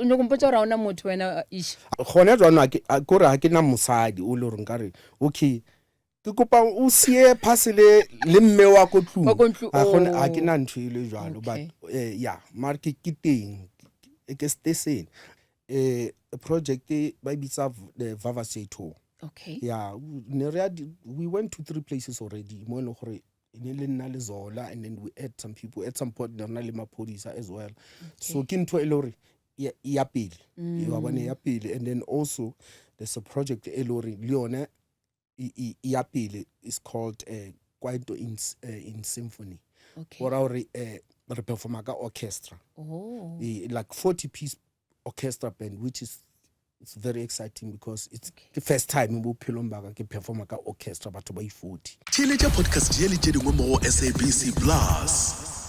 nyoko mpotsa ra ona motho wena ish gone jwana ke re ha ke na mosadi o le re nkare okay ke kopa o sie phasele le mme wa ko tlung ha ke na ntho ile jwalo but yeah mar ke teng ke station a project ba bitsa the Vavasay tour. Okay. Yeah, we went to 3 places already. Mo le gore ine le nna le Zola, and then we had some people at some point there na le mapodisa as well. So ke ntho ile gore ya pele. Ya bone ya pele, and then also there's a project e le gore le yone ya pele is called Kwaito in Symphony. Okay. For our re perform ka orchestra. Oh. Like 40-piece orchestra band, which is it's very exciting because it's the first time we Pilombaga ke perform ka orchestra batho ba 40. Chile podcast ye le tšedingwe mo SABC Plus.